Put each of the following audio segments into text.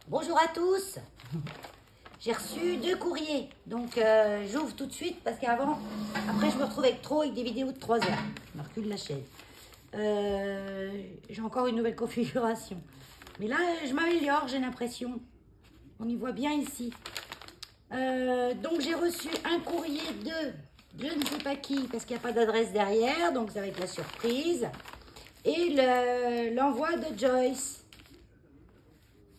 Bonjour à tous. J'ai reçu 2 courriers, donc j'ouvre tout de suite parce qu'avant, après je me retrouve avec des vidéos de 3 heures. Je me recule la chaîne. J'ai encore une nouvelle configuration. Mais là, je m'améliore, j'ai l'impression. On y voit bien ici. Donc j'ai reçu un courrier de je ne sais pas qui, parce qu'il n'y a pas d'adresse derrière, donc ça va être la surprise. Et l'envoi de Joyce.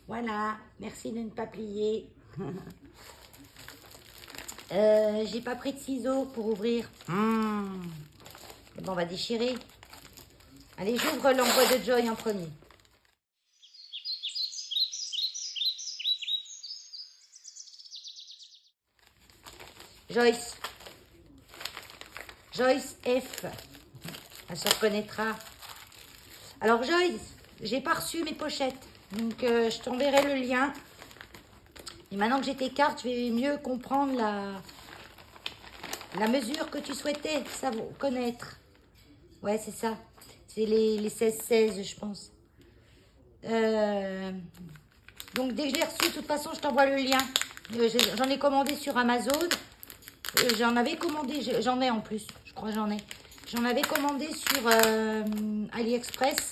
Voilà, merci de ne pas plier. J'ai pas pris de ciseaux pour ouvrir. Bon, on va déchirer. Allez, j'ouvre l'envoi de Joy en premier. Joyce. Joyce F. Elle se reconnaîtra. Alors Joyce, j'ai pas reçu mes pochettes. Donc je t'enverrai le lien. Et maintenant que j'ai tes cartes, je vais mieux comprendre la mesure que tu souhaitais connaître. Ouais, c'est ça. C'est les 16-16, je pense. Donc, dès que je l'ai reçu, de toute façon, je t'envoie le lien. J'en ai commandé sur Amazon. J'en avais commandé, j'en ai en plus. Je crois que j'en ai. J'en avais commandé sur AliExpress.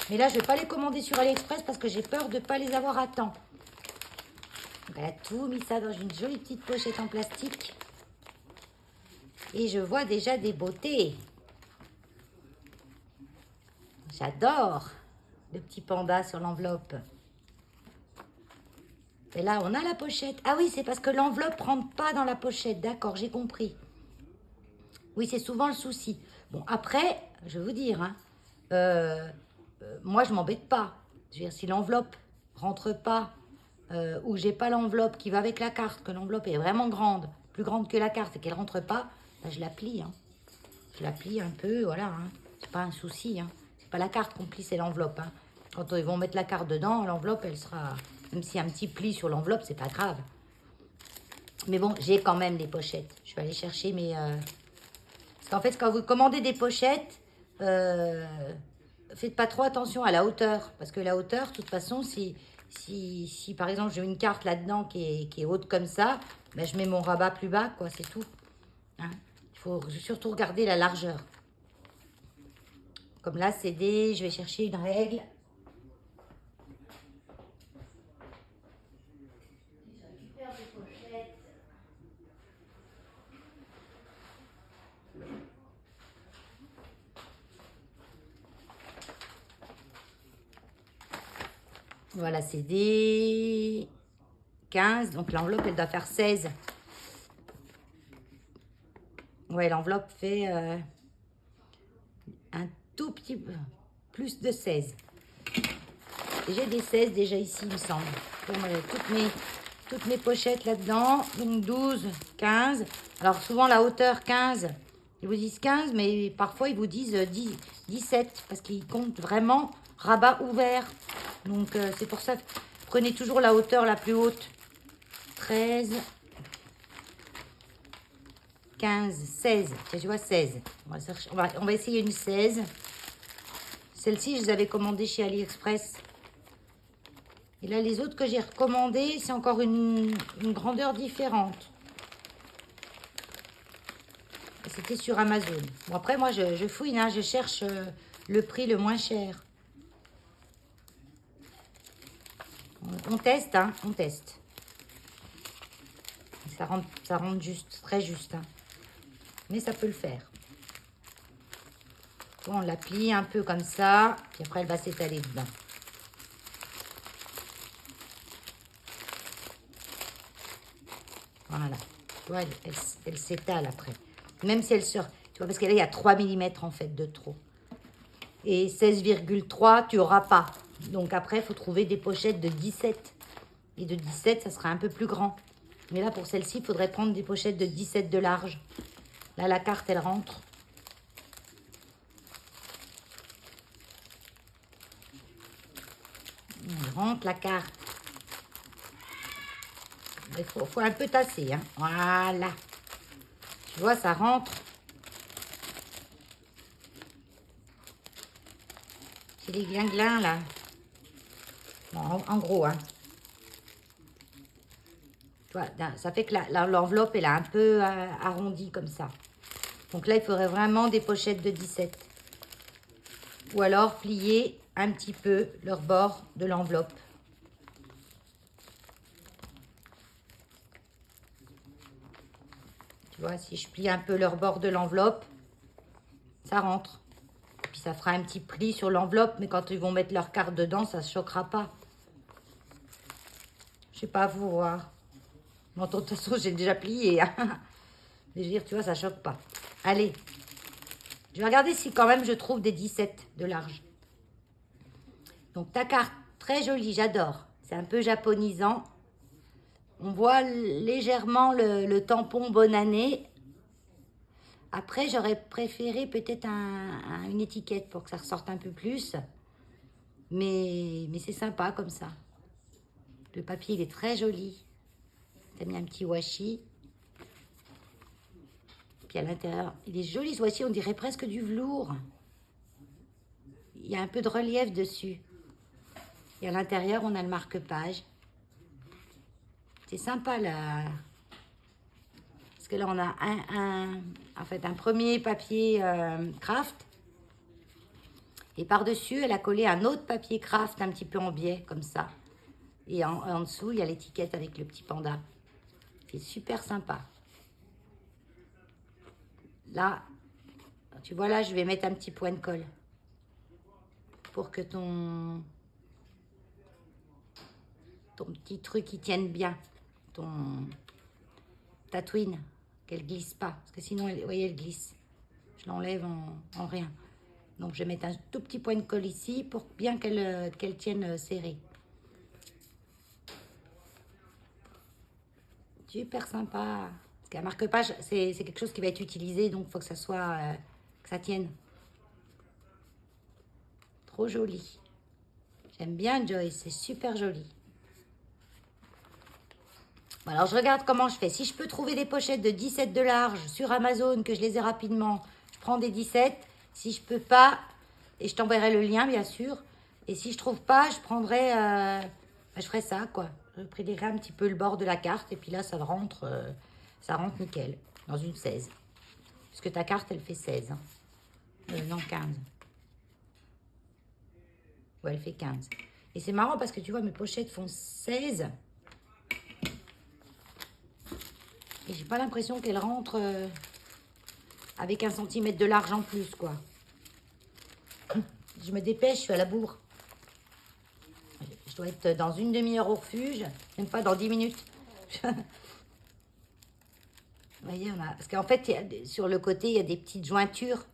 Mais là, je ne vais pas les commander sur AliExpress parce que j'ai peur de ne pas les avoir à temps. Donc, elle a tout mis ça dans une jolie petite pochette en plastique. Et je vois déjà des beautés. J'adore le petit panda sur l'enveloppe. Et là, on a la pochette. Ah oui, c'est parce que l'enveloppe ne rentre pas dans la pochette. D'accord, j'ai compris. Oui, c'est souvent le souci. Bon, après, je vais vous dire, hein, moi, je ne m'embête pas. Je veux dire, si l'enveloppe rentre pas ou j'ai pas l'enveloppe qui va avec la carte, que l'enveloppe est vraiment grande, plus grande que la carte et qu'elle rentre pas, ben, je la plie. Hein. Je la plie un peu, voilà. Hein. C'est pas un souci. Hein. C'est pas la carte qu'on plie, c'est l'enveloppe. Hein. Quand ils vont mettre la carte dedans, l'enveloppe, elle sera... Même s'il y a un petit pli sur l'enveloppe, c'est pas grave. Mais bon, j'ai quand même des pochettes. Je vais aller chercher mes... Parce qu'en fait, quand vous commandez des pochettes, faites pas trop attention à la hauteur. Parce que la hauteur, de toute façon, si par exemple, j'ai une carte là-dedans qui est haute comme ça, ben, je mets mon rabat plus bas, quoi, c'est tout. Hein. Il faut surtout regarder la largeur. Comme là, c'est je vais chercher une règle. Voilà, c'est des 15. Donc l'enveloppe, elle doit faire 16. Ouais, l'enveloppe fait un tout petit peu plus de 16. Et j'ai des 16 déjà ici, il me semble. Bon, toutes mes pochettes là-dedans. Donc 12, 15. Alors souvent la hauteur 15, ils vous disent 15, mais parfois ils vous disent 17 parce qu'ils comptent vraiment rabat ouvert. Donc c'est pour ça que prenez toujours la hauteur la plus haute. 13, 15, 16. Tiens, tu vois, 16. On va essayer une 16. Celle-ci, je les avais commandées chez AliExpress. Et là, les autres que j'ai recommandées, c'est encore une grandeur différente. C'était sur Amazon. Bon, après, moi, je fouine, hein, je cherche le prix le moins cher. On teste, hein, on teste. Ça rentre juste, très juste. Hein. Mais ça peut le faire. Bon, on la plie un peu comme ça, puis après, elle va s'étaler dedans. Voilà. Tu vois, elle s'étale après. Même si elle sort. Tu vois, parce que là, il y a 3 mm en fait de trop. Et 16,3, tu n'auras pas. Donc après, il faut trouver des pochettes de 17. Et de 17, ça sera un peu plus grand. Mais là, pour celle-ci, il faudrait prendre des pochettes de 17 de large. Là, la carte, elle rentre. Elle rentre, la carte. Il faut un peu tasser. Hein. Voilà. Tu vois, ça rentre. C'est les glinglins, là. Bon, en gros, hein. vois, ça fait que l'enveloppe, elle a un peu arrondi comme ça. Donc là, il faudrait vraiment des pochettes de 17. Ou alors plier un petit peu leur bord de l'enveloppe. Tu vois, si je plie un peu leur bord de l'enveloppe, ça rentre. Puis ça fera un petit pli sur l'enveloppe, mais quand ils vont mettre leur carte dedans, ça ne se choquera pas. Je sais pas, à vous voir. Bon, de toute façon, j'ai déjà plié. Hein. Mais je veux dire, tu vois, ça choque pas. Allez. Je vais regarder si quand même je trouve des 17 de large. Donc ta carte, très jolie, j'adore. C'est un peu japonisant. On voit légèrement le tampon bonne année. Après, j'aurais préféré peut-être une étiquette pour que ça ressorte un peu plus. Mais c'est sympa comme ça. Le papier, il est très joli. T'as mis un petit washi. Puis à l'intérieur, il est joli ce washi, on dirait presque du velours. Il y a un peu de relief dessus. Et à l'intérieur, on a le marque-page. C'est sympa là. Parce que là, on a un premier papier craft. Et par-dessus, elle a collé un autre papier craft un petit peu en biais, comme ça. Et en dessous, il y a l'étiquette avec le petit panda. C'est super sympa. Là, tu vois là, je vais mettre un petit point de colle. Pour que ton petit truc, il tienne bien. Ta twine, qu'elle glisse pas. Parce que sinon, vous voyez, elle glisse. Je l'enlève en rien. Donc, je vais mettre un tout petit point de colle ici pour bien qu'elle tienne serrée. Super sympa. Parce qu'un marque-page, c'est quelque chose qui va être utilisé. Donc, il faut que ça soit... que ça tienne. Trop joli. J'aime bien Joyce. C'est super joli. Bon, alors, je regarde comment je fais. Si je peux trouver des pochettes de 17 de large sur Amazon, que je les ai rapidement, je prends des 17. Si je peux pas, et je t'enverrai le lien, bien sûr. Et si je trouve pas, je prendrai... je ferai ça, quoi. Je prélèverai un petit peu le bord de la carte. Et puis là, ça rentre nickel. Dans une 16. Parce que ta carte, elle fait 16. Hein. Non, 15. Ouais, elle fait 15. Et c'est marrant parce que tu vois, mes pochettes font 16. Et j'ai pas l'impression qu'elles rentrent avec 1 centimètre de large en plus, quoi. Je me dépêche, je suis à la bourre. Je dois être dans une demi-heure au refuge, même pas dans 10 minutes. Vous voyez, parce qu'en fait, sur le côté, il y a des petites jointures.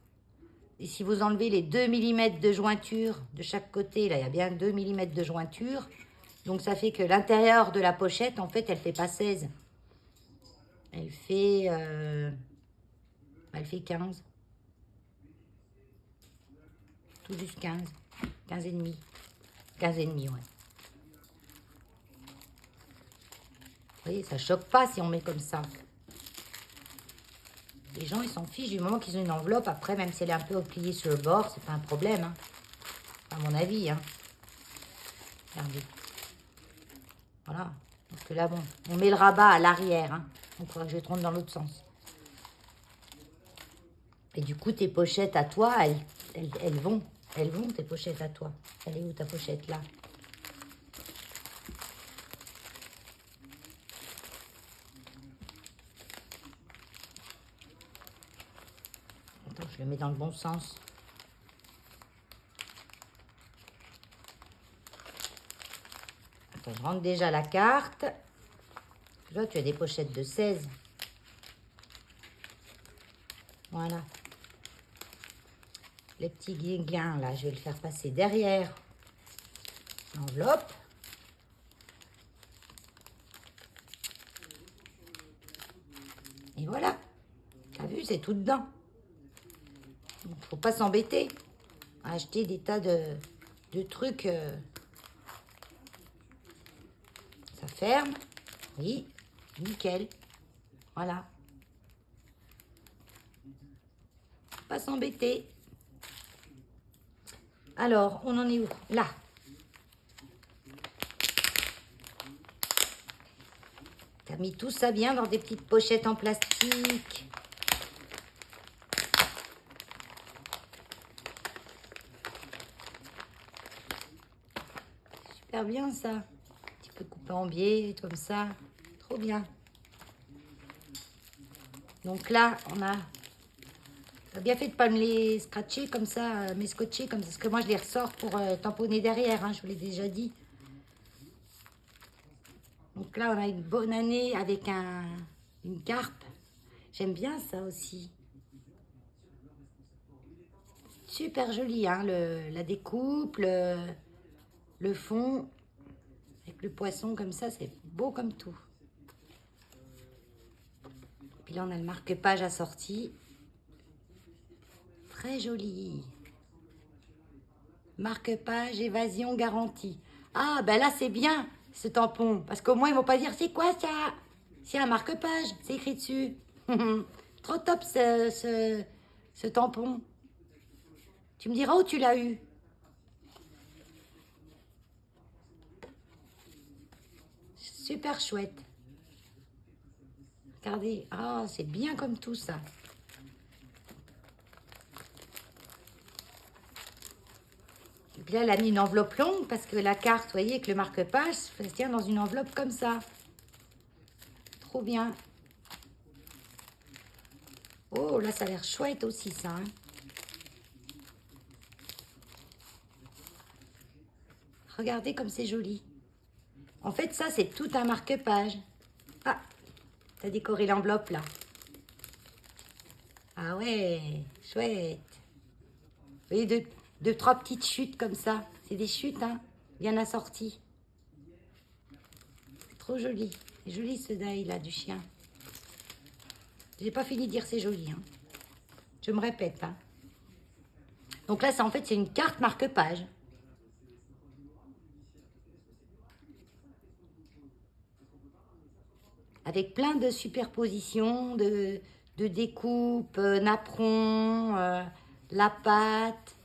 Et si vous enlevez les 2 mm de jointure de chaque côté, là, il y a bien 2 mm de jointure. Donc, ça fait que l'intérieur de la pochette, en fait, elle fait pas 16. Elle fait 15. Tout juste 15. 15 et demi. 15 et demi, ouais. Vous voyez, ça choque pas si on met comme ça. Les gens, ils s'en fichent du moment qu'ils ont une enveloppe. Après, même si elle est un peu pliée sur le bord, c'est pas un problème. Hein. À mon avis. Hein. Regardez. Voilà. Parce que là, bon, on met le rabat à l'arrière. Hein. Donc, il faudra que je tourne dans l'autre sens. Et du coup, tes pochettes à toi, elles vont. Elles vont, tes pochettes à toi. Elle est où ta pochette, là? Attends, je le mets dans le bon sens. Attends, je rentre déjà la carte. Là, tu as des pochettes de 16. Voilà. Les petits guéguins, là, je vais le faire passer derrière l'enveloppe. Et voilà. T'as vu, c'est tout dedans. Donc, faut pas s'embêter à acheter des tas de trucs. Ça ferme. Oui, nickel. Voilà. Faut pas s'embêter. Alors, on en est où? Là. Tu as mis tout ça bien dans des petites pochettes en plastique. Super bien ça. Tu peux couper en biais comme ça. Trop bien. Donc là, on a... T'as bien fait de pas me les scratcher comme ça, me scotcher comme ça, parce que moi je les ressors pour tamponner derrière, hein, je vous l'ai déjà dit. Donc là, on a une bonne année avec une carpe. J'aime bien ça aussi. Super joli, hein, la découpe, le fond, avec le poisson comme ça, c'est beau comme tout. Puis là, on a le marque-page assorti. Très joli. Marque-page, évasion garantie. Ah, ben là, c'est bien, ce tampon. Parce qu'au moins, ils vont pas dire, c'est quoi ça? C'est un marque-page, c'est écrit dessus. Trop top, ce tampon. Tu me diras où tu l'as eu. Super chouette. Regardez, ah, c'est bien comme tout ça. Et puis là, elle a mis une enveloppe longue parce que la carte, vous voyez, avec le marque-page, ça se tient dans une enveloppe comme ça. Trop bien. Oh, là, ça a l'air chouette aussi, ça. Hein. Regardez comme c'est joli. En fait, ça, c'est tout un marque-page. Ah, t'as décoré l'enveloppe, là. Ah ouais, chouette. Vous voyez, deux, trois petites chutes comme ça. C'est des chutes, hein, bien assorties. C'est trop joli. C'est joli, ce die, là, du chien. J'ai pas fini de dire c'est joli, hein. Je me répète, hein. Donc là, en fait, c'est une carte marque-page. Avec plein de superpositions, de découpes, napperons, la pâte.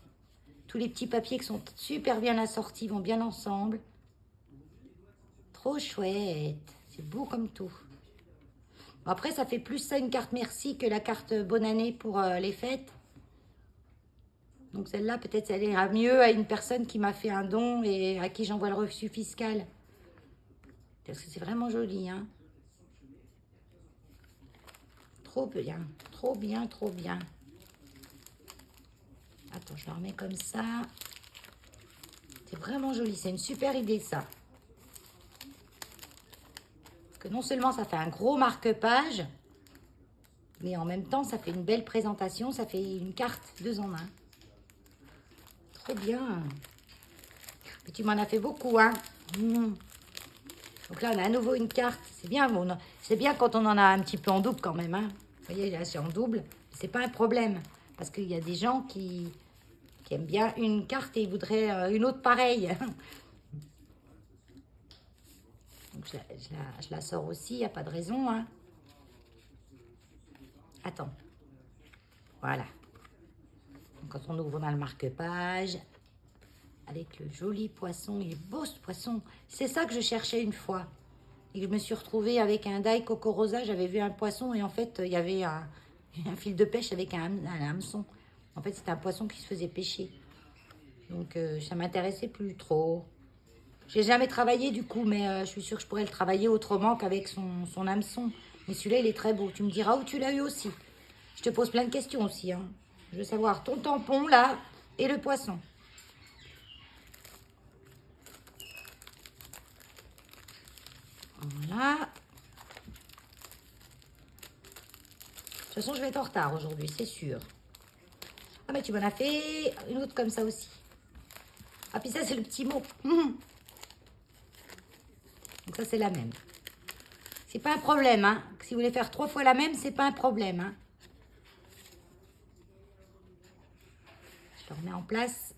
Tous les petits papiers qui sont super bien assortis, vont bien ensemble. Trop chouette. C'est beau comme tout. Après, ça fait plus ça une carte merci que la carte bonne année pour les fêtes. Donc celle-là, peut-être, elle ira mieux à une personne qui m'a fait un don et à qui j'envoie le reçu fiscal. Parce que c'est vraiment joli, hein. Trop bien, trop bien, trop bien. Attends, je le remets comme ça. C'est vraiment joli, c'est une super idée, ça. Parce que non seulement ça fait un gros marque-page, mais en même temps, ça fait une belle présentation, ça fait une carte 2 en 1. Trop bien. Et tu m'en as fait beaucoup, hein. Donc là, on a à nouveau une carte. C'est bien, bon, c'est bien quand on en a un petit peu en double quand même, hein. Vous voyez, là, c'est en double. C'est pas un problème. Parce qu'il y a des gens qui aiment bien une carte et ils voudraient une autre pareille. Donc je la sors aussi, il n'y a pas de raison, hein. Attends. Voilà. Donc, quand on ouvre, on a le marque-page. Avec le joli poisson. Il est beau, ce poisson. C'est ça que je cherchais une fois. Et je me suis retrouvée avec un die coco rosa. J'avais vu un poisson et en fait, il y avait un fil de pêche avec un hameçon. En fait, c'était un poisson qui se faisait pêcher. Donc, ça m'intéressait plus trop. J'ai jamais travaillé du coup, mais je suis sûre que je pourrais le travailler autrement qu'avec son hameçon. Mais celui-là, il est très beau. Tu me diras où tu l'as eu aussi. Je te pose plein de questions aussi. Hein. Je veux savoir ton tampon, là, et le poisson. Voilà. De toute façon, je vais être en retard aujourd'hui, c'est sûr. Ah, mais tu m'en as fait une autre comme ça aussi. Ah, puis ça, c'est le petit mot. Donc ça, c'est la même. C'est pas un problème, hein. Si vous voulez faire 3 fois la même, c'est pas un problème, hein. Je le remets en place.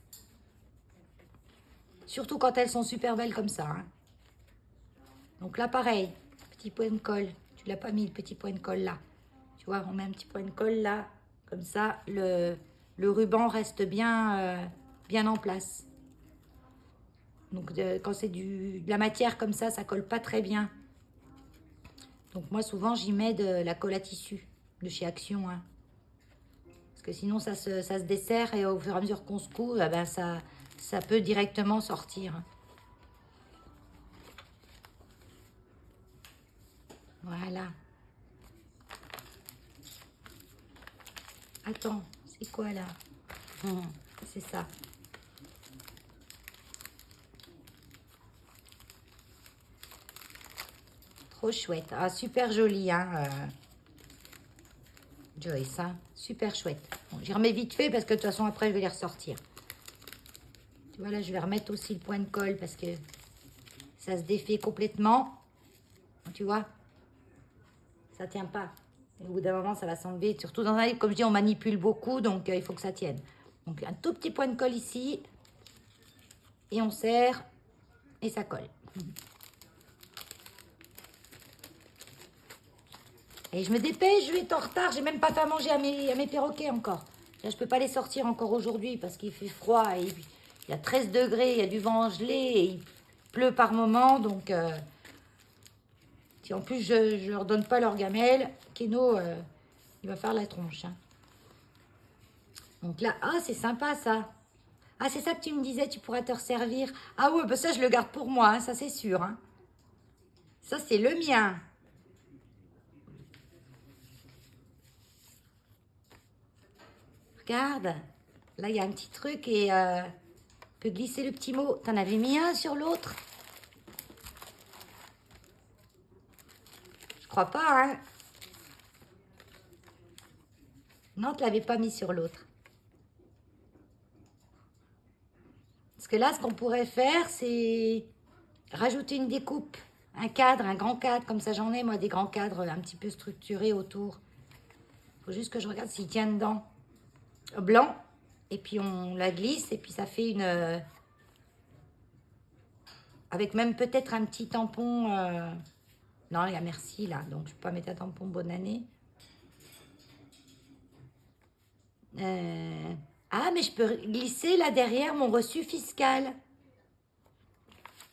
Surtout quand elles sont super belles comme ça, hein. Donc là, pareil, petit point de colle. Tu l'as pas mis, le petit point de colle là. Tu vois, on met un petit point de colle là. Comme ça, le ruban reste bien, bien en place. Donc, quand c'est de la matière comme ça colle pas très bien. Donc moi, souvent, j'y mets de la colle à tissu de chez Action. Hein. Parce que sinon, ça se dessert et au fur et à mesure qu'on se coud, eh ben, ça peut directement sortir. Hein. Voilà. Attends, c'est quoi là? C'est ça. Trop chouette. Ah, super joli, hein, Joyce, hein. Super chouette. Bon, j'y remets vite fait parce que de toute façon, après, je vais les ressortir. Tu vois, là, je vais remettre aussi le point de colle parce que ça se défait complètement. Tu vois, ça tient pas. Et au bout d'un moment, ça va s'enlever. Surtout dans un livre, comme je dis, on manipule beaucoup, donc il faut que ça tienne. Donc, un tout petit point de colle ici. Et on serre et ça colle. Et je me dépêche, je vais être en retard. J'ai même pas fait à manger à mes perroquets encore. Là, je peux pas les sortir encore aujourd'hui parce qu'il fait froid. Et il y a 13 degrés, il y a du vent gelé et il pleut par moment. Donc, si en plus, je leur donne pas leur gamelle, Keno, il va faire la tronche. Hein. Donc là, ah, c'est sympa ça. Ah, c'est ça que tu me disais, tu pourras te resservir. Ah ouais, bah ça, je le garde pour moi, hein, ça c'est sûr. Hein. Ça, c'est le mien. Regarde, là, il y a un petit truc et on peut glisser le petit mot. T'en avais mis un sur l'autre? Je crois pas, hein? Non, tu l'avais pas mis sur l'autre. Parce que là, ce qu'on pourrait faire, c'est rajouter une découpe. Un cadre, un grand cadre. Comme ça, j'en ai, moi, des grands cadres un petit peu structurés autour. Faut juste que je regarde s'il tient dedans. Blanc. Et puis, on la glisse. Et puis, ça fait une... avec même peut-être un petit tampon... Non, il y a merci, là. Donc, je ne peux pas mettre un tampon bonne année. Ah, mais je peux glisser là derrière mon reçu fiscal.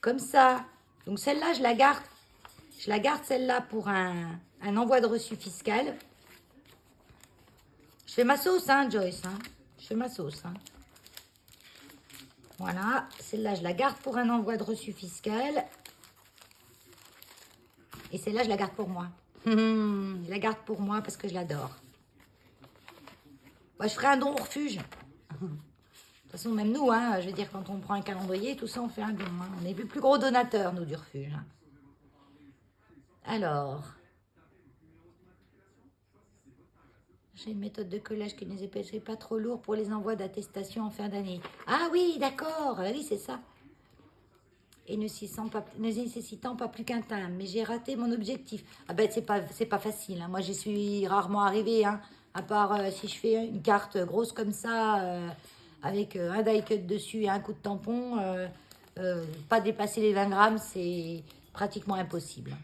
Comme ça. Donc, celle-là, je la garde. Je la garde, celle-là, pour un envoi de reçu fiscal. Je fais ma sauce, hein, Joyce. Hein. Je fais ma sauce. Hein. Voilà. Celle-là, je la garde pour un envoi de reçu fiscal. Et celle-là, je la garde pour moi. Je la garde pour moi parce que je l'adore. Moi, je ferai un don au refuge. De toute façon, même nous, hein, je veux dire, quand on prend un calendrier, tout ça, on fait un don. Hein. On est le plus gros donateur, nous, du refuge. Hein. Alors, j'ai une méthode de collage qui ne les épaisserait pas trop lourd pour les envois d'attestation en fin d'année. Ah oui, d'accord, oui, c'est ça. Et ne nécessitant pas plus qu'un timbre. Mais j'ai raté mon objectif. Ah ben, c'est pas facile. Hein. Moi, j'y suis rarement arrivée. Hein. À part si je fais une carte grosse comme ça, avec un die cut dessus et un coup de tampon, pas dépasser les 20 grammes, c'est pratiquement impossible. Hein.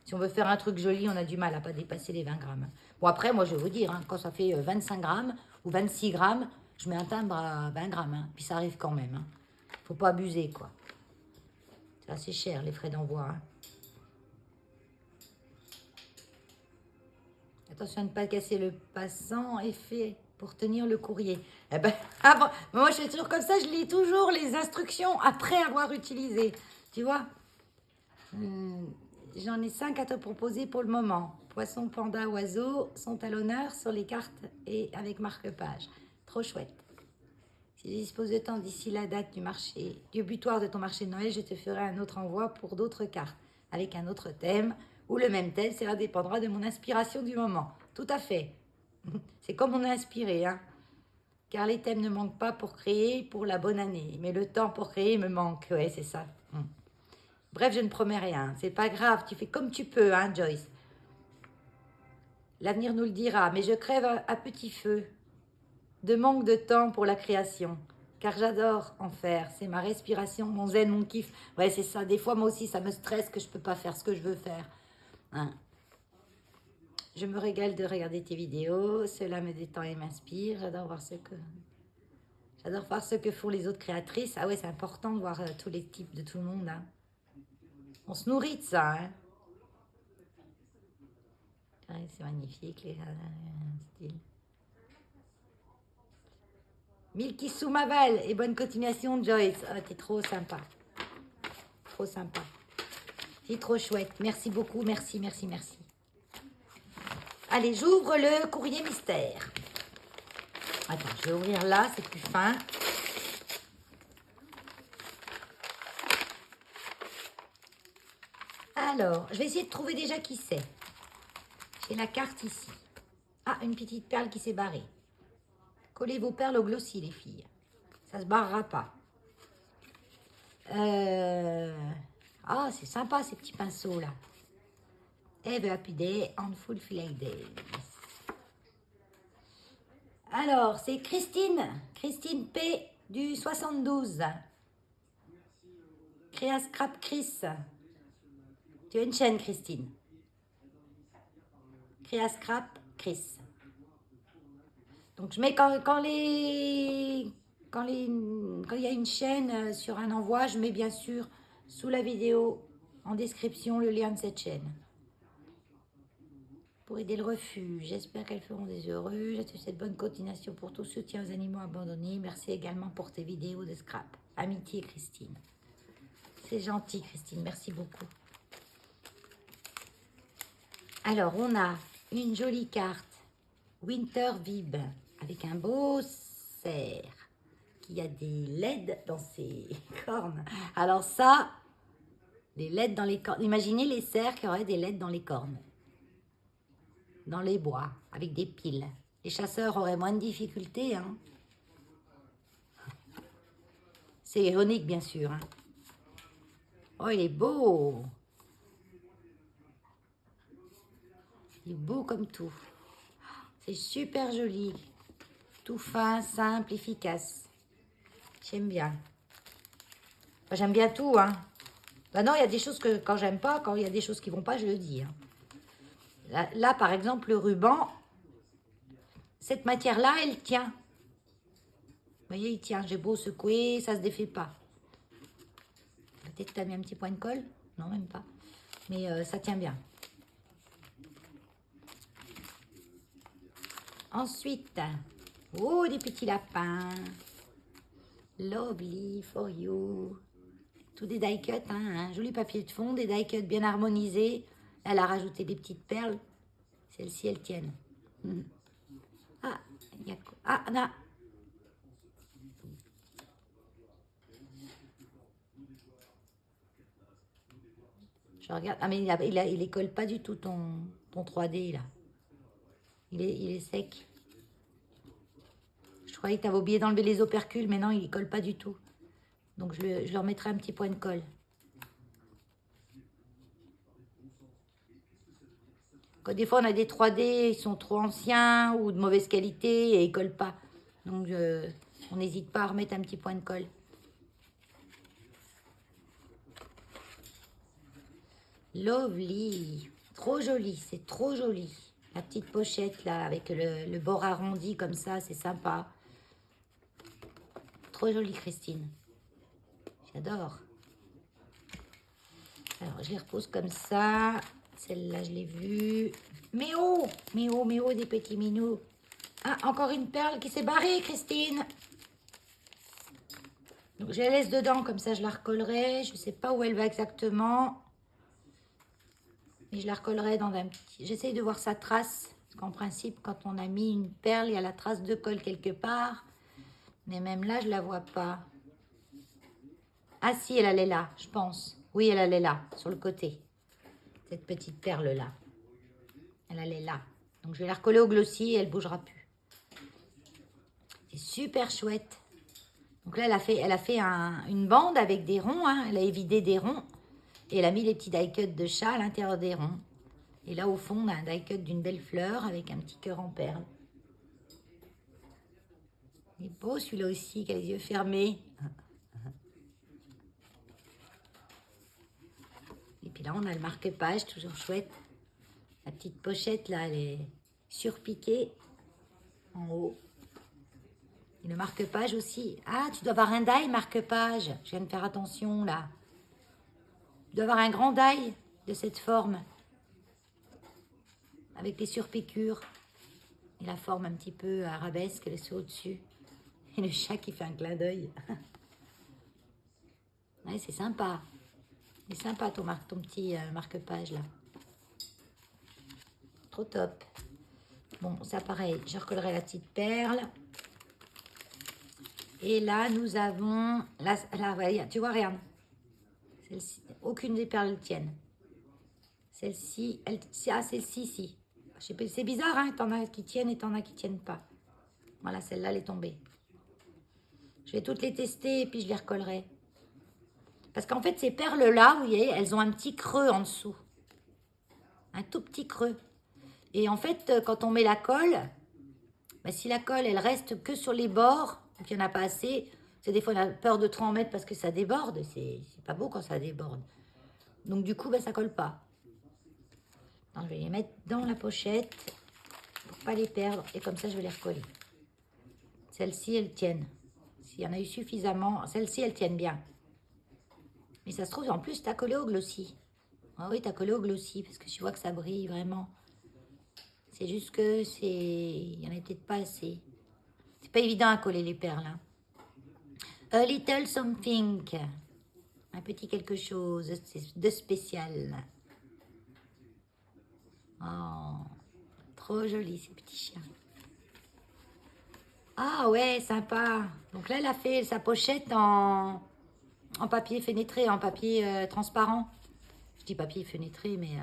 Si on veut faire un truc joli, on a du mal à pas dépasser les 20 grammes. Bon, après, moi, je vais vous dire, hein, quand ça fait 25 grammes ou 26 grammes, je mets un timbre à 20 grammes. Hein. Puis ça arrive quand même. Hein. Faut pas abuser, quoi. C'est assez cher, les frais d'envoi. Hein. Attention à ne pas casser le passant et fait pour tenir le courrier. Eh ben, avant, moi, je fais toujours comme ça, je lis toujours les instructions après avoir utilisé. Tu vois J'en ai 5 à te proposer pour le moment. Poisson, panda, oiseau sont à l'honneur sur les cartes et avec marque-page. Trop chouette. Si je dispose de temps d'ici la date du butoir de ton marché de Noël, je te ferai un autre envoi pour d'autres cartes, avec un autre thème, ou le même thème, cela dépendra de mon inspiration du moment. Tout à fait. C'est comme on est inspiré, hein. Car les thèmes ne manquent pas pour créer pour la bonne année, mais le temps pour créer me manque. Ouais, c'est ça. Bref, je ne promets rien. C'est pas grave, tu fais comme tu peux, hein, Joyce. L'avenir nous le dira, mais je crève à petit feu de manque de temps pour la création, car j'adore en faire. C'est ma respiration, mon zen, mon kiff. Ouais, c'est ça. Des fois, moi aussi, ça me stresse que je peux pas faire ce que je veux faire. Hein. Je me régale de regarder tes vidéos. Cela me détend et m'inspire. J'adore voir ce que font les autres créatrices. Ah ouais, c'est important de voir tous les types de tout le monde. Hein. On se nourrit de ça. Hein. C'est magnifique, les styles. Milky Soumaval et bonne continuation, Joyce. Oh, t'es trop sympa. Trop sympa. C'est trop chouette. Merci beaucoup. Merci, merci, merci. Allez, j'ouvre le courrier mystère. Attends, je vais ouvrir là, c'est plus fin. Alors, je vais essayer de trouver déjà qui c'est. J'ai la carte ici. Ah, une petite perle qui s'est barrée. Collez vos perles au glossy, les filles. Ça ne se barrera pas. Ah, c'est sympa ces petits pinceaux là. Have a happy day on fulfilling days. Alors, c'est Christine. Christine P du 72. Créa Scrap Chris. Tu as une chaîne, Christine. Créa Scrap Chris. Donc, je mets quand il y a une chaîne sur un envoi, je mets bien sûr sous la vidéo, en description, le lien de cette chaîne. Pour aider le refuge, j'espère qu'elles feront des heureux. Je te souhaite bonne continuation pour tout soutien aux animaux abandonnés. Merci également pour tes vidéos de scrap. Amitié, Christine. C'est gentil, Christine. Merci beaucoup. Alors, on a une jolie carte Winter Vib avec un beau cerf qui a des LED dans ses cornes. Alors ça, les LED dans les cornes. Imaginez les cerfs qui auraient des LED dans les cornes. Dans les bois, avec des piles. Les chasseurs auraient moins de difficultés. Hein. C'est ironique, bien sûr. Hein. Oh, il est beau. Il est beau comme tout. C'est super joli. Tout fin, simple, efficace. J'aime bien. Enfin, j'aime bien tout. Hein. Bah non, il y a des choses que quand j'aime pas, quand il y a des choses qui vont pas, je le dis. Hein. Là, par exemple, le ruban, cette matière-là, elle tient. Vous voyez, il tient. J'ai beau secouer, ça se défait pas. Peut-être que tu as mis un petit point de colle. Non, même pas. Mais ça tient bien. Ensuite, oh, des petits lapins. Lovely for you. Tout des die cuts, hein, un joli papier de fond, des die cuts bien harmonisés. Elle a rajouté des petites perles. Celles-ci, elles tiennent. Ah, il y a quoi? Ah, non. Je regarde. Ah, mais il les colle pas du tout, ton 3D, là. Il est sec. Je croyais que tu avais oublié d'enlever les opercules, mais non, il ne colle pas du tout. Donc, je leur mettrai un petit point de colle. Quand des fois, on a des 3D, ils sont trop anciens ou de mauvaise qualité et ils ne collent pas. Donc, on n'hésite pas à remettre un petit point de colle. Lovely. Trop joli, c'est trop joli. La petite pochette, là, avec le bord arrondi comme ça, c'est sympa. Trop joli, Christine. J'adore. Alors, je les repose comme ça. Celle-là, je l'ai vue. Mais oh, des petits minous. Ah, encore une perle qui s'est barrée, Christine. Donc, je la laisse dedans, comme ça, je la recollerai. Je ne sais pas où elle va exactement. Mais je la recollerai dans un petit... J'essaye de voir sa trace. Parce qu'en principe, quand on a mis une perle, il y a la trace de colle quelque part. Mais même là, je ne la vois pas. Ah si, elle allait là, je pense. Oui, elle allait là, sur le côté. Cette petite perle-là. Elle allait là. Donc, je vais la recoller au glossy et elle ne bougera plus. C'est super chouette. Donc là, elle a fait une bande avec des ronds. Hein. Elle a évidé des ronds. Et elle a mis les petits die cuts de chat à l'intérieur des ronds. Et là, au fond, on a un die cut d'une belle fleur avec un petit cœur en perles. Il est beau celui-là aussi, qui a les yeux fermés. Et puis là, on a le marque-page, toujours chouette. La petite pochette, là, elle est surpiquée en haut. Et le marque-page aussi. Ah, tu dois avoir un die marque-page. Je viens de faire attention, là. Tu dois avoir un grand die de cette forme. avec les surpiqûres. Et la forme un petit peu arabesque, elle est au-dessus. Et le chat qui fait un clin d'œil. Ouais, c'est sympa. C'est sympa ton petit marque-page là. Trop top. Bon, ça pareil, je recollerai la petite perle. Et là, nous avons... Là, ouais, tu vois, regarde. Aucune des perles tiennent. Celle-ci, celle-ci, si. C'est bizarre, hein, t'en as qui tiennent et t'en as qui tiennent pas. Voilà, celle-là, elle est tombée. Je vais toutes les tester et puis je les recollerai. Parce qu'en fait, ces perles-là, vous voyez, elles ont un petit creux en dessous. Un tout petit creux. Et en fait, quand on met la colle, bah, si la colle, elle reste que sur les bords, et qu'il n'y en a pas assez, c'est des fois on a peur de trop en mettre parce que ça déborde. C'est pas beau quand ça déborde. Donc du coup, bah, ça colle pas. Alors, je vais les mettre dans la pochette pour pas les perdre. Et comme ça, je vais les recoller. Celles-ci, elles tiennent. S'il y en a eu suffisamment, celles-ci, elles tiennent bien. Mais ça se trouve, en plus, t'as collé au glossy. Ah oui, t'as collé au glossy parce que tu vois que ça brille vraiment. C'est juste que c'est... Il n'y en a peut-être pas assez. C'est pas évident à coller les perles. Hein. A little something. Un petit quelque chose de spécial. Oh, trop joli ces petits chiens. Ah ouais, sympa. Donc là, elle a fait sa pochette en papier fenêtré, en papier transparent. Je dis papier fenêtré, mais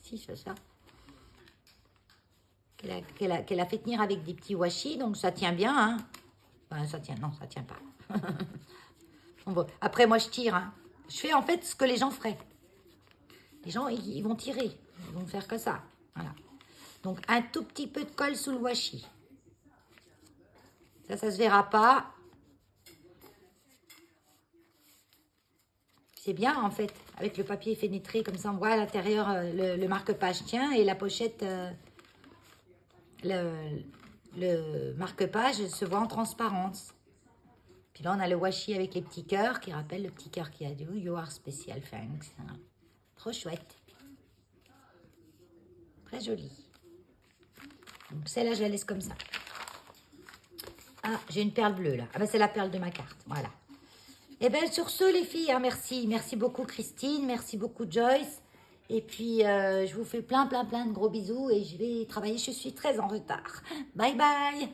si, c'est ça. Qu'elle a fait tenir avec des petits washi, donc ça tient bien. Hein. Enfin, ça tient, non, ça tient pas. Bon, après, moi, je tire. Hein. Je fais en fait ce que les gens feraient. Les gens, ils vont tirer. Ils vont faire que ça. Voilà. Donc, un tout petit peu de colle sous le washi. Ça se verra pas. C'est bien, en fait, avec le papier fenêtré, comme ça, on voit à l'intérieur le marque-page tient et la pochette, le marque-page se voit en transparence. Puis là, on a le washi avec les petits cœurs qui rappellent le petit cœur qui a dit You are special, thanks. Trop chouette. Très joli. Donc celle-là, je la laisse comme ça. Ah, j'ai une perle bleue là. Ah ben c'est la perle de ma carte. Voilà. Et bien sur ce, les filles, hein, merci. Merci beaucoup Christine. Merci beaucoup Joyce. Et puis, je vous fais plein de gros bisous et je vais travailler. Je suis très en retard. Bye bye.